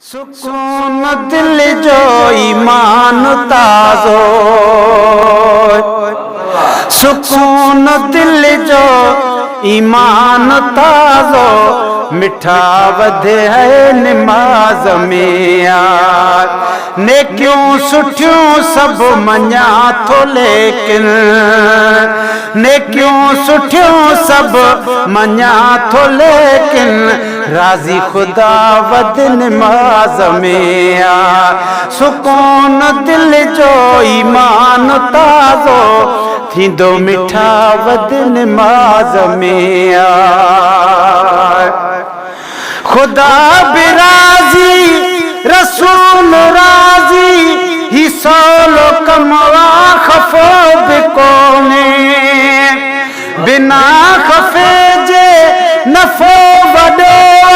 सुकून दिल जो ईमान ताज़ो, सुकून दिल जो ईमान ताज़ो, मिठा वधे है निमाज़ में यार। नेकियूं सुठियूं सब मञा थो लेकिन, नेकियूं सुठियूं सब मञा थो लेकिन, राज़ी खुदा वध निमाज़ में यार। सुकून दिल जो ईमान ताज़ो, थींदो मिठा वध निमाज़ में यार। खुदा भी राज़ी रसूल राज़ी, ही सोलो कमवा खफ़ो भी कोने, बिना खफ़े जे नफ़ो वॾो आ,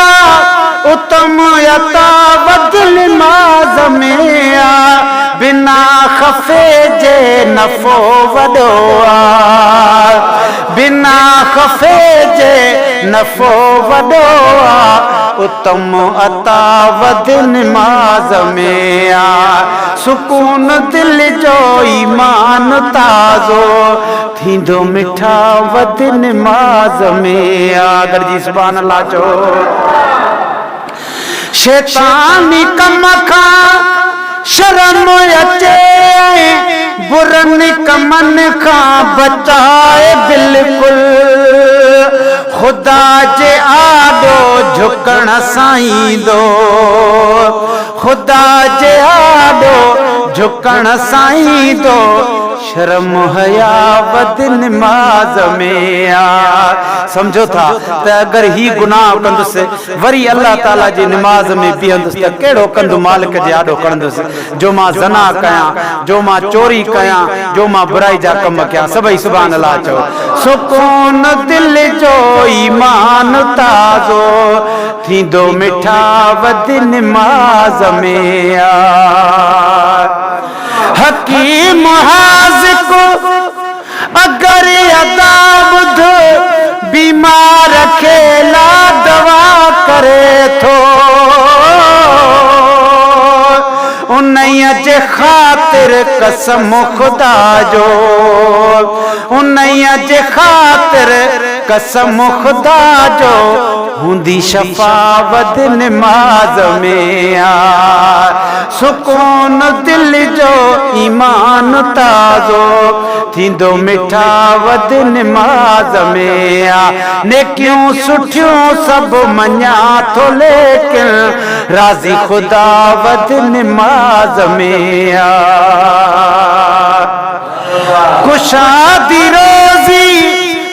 उत्तम यता वध निमाज़ में आ। बिना खफ़े जे नफ़ो वॾो आ, बिना खफ़े जे नफ़ो वॾो आ, उत्तम अता वध निमाज़ में आ। सुकून दिल जो ईमान ताज़ो, थींदो मिठा वध निमाज़ में आ। गॾिजी सुभान अल्लाह चओ। शैतानी कम खां शर्म अचे, बुरनि कमनि खां बचाए बिल्कुल, खुदा जे आॾो झुकण साईं दो, खुदा जे आॾो झुकण साईं दो, शर्म हया वध निमाज़ में आ। समझो था त अगर ही गुनाह कंदुसि वरी अल्लाह ताला जी निमाज़ में बीहंदुसि त कहिड़ो कंदु मालिक जे आॾो कंदुसि। जो मां ज़ना कयां, जो मां चोरी कयां, जो मां बुराई जा कम कयां, सभई सुभान अल्लाह चओ। सुकून दिल जो ईमान ताज़ो, थींदो मिठा वध निमाज़ में आ। हकीम हाज़िक अगर अदा ॿुध, बीमार खे ला दवा करे थो, उन्हीअ जे ख़ातिर कसम खुदा जो, उन्हीअ जे ख़ातिर कसम खुदा जो, हूंदी शफ़ा वध निमाज़ में आ। सुकून दिल जो ईमान ताज़ो, थींदो मिठा वध निमाज़ में आ। नेकियूं सुठियूं सब मञा थो लेकिन, राज़ी खुदा वध निमाज़ में आ। कुशादी रोज़ी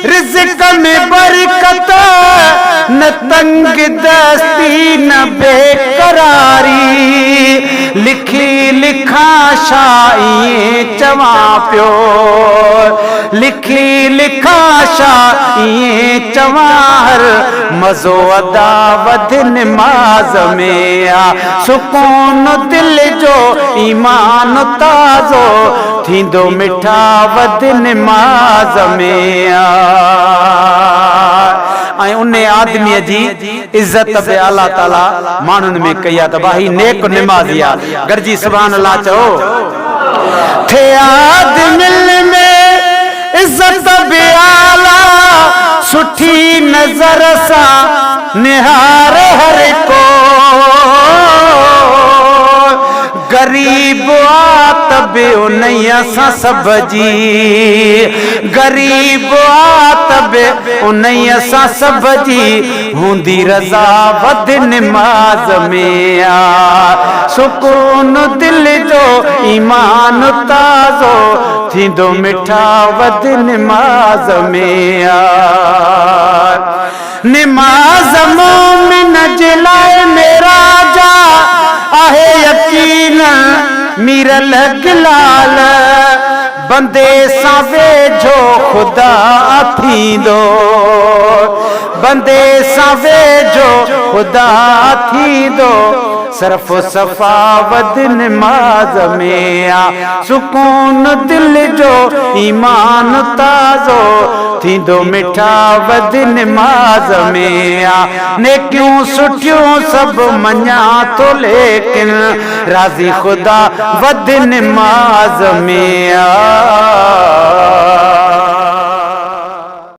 रिज़्क़ में बरकत, न तंग दस्ती न बेकरारी, लिखी लिखा शाई चवां पियो, लिखी लिखा शाई चवां हर, मज़ो अदा वध निमाज़ में आ। सुकून दिल जो ईमान ताज़ो, थींदो मिठा वध निमाज़ में आ। ऐं उन आदमीअ जी इज़त बि अल्लाह ताला माण्हुनि में कई आहे त भाई नेक निमाज़ी आहे। गॾिजी सुभान अल्लाह चओ। थे आदमिल में इज़त बि आला, सुठी नज़र सां निहारे हर को, गरीब आ त बि उन्हीअ सां सब जी, गरीब आ त बि उन्हीअ सां सब जी, हूंदी रज़ा वध निमाज़ में आ। सुकून दिल जो ईमान ताज़ो, थींदो मिठा वध निमाज़ में आ। निमाज़ मोमिन जे लाइ मेरा जा आहे यकीन, मीरल गिलाल, बंदे सां वेझो खुदा थींदो, बंदे सां वेझो खुदा थींदो, सरफ सफ़ा वध निमाज़ में आ। सुकून दिल जो ईमान ताज़ो थींदो मिठा वध निमाज़ में आ। नेकियूं सुठियूं सभु मञा तो लेकिन राज़ी खुदा वध निमाज़ में आ।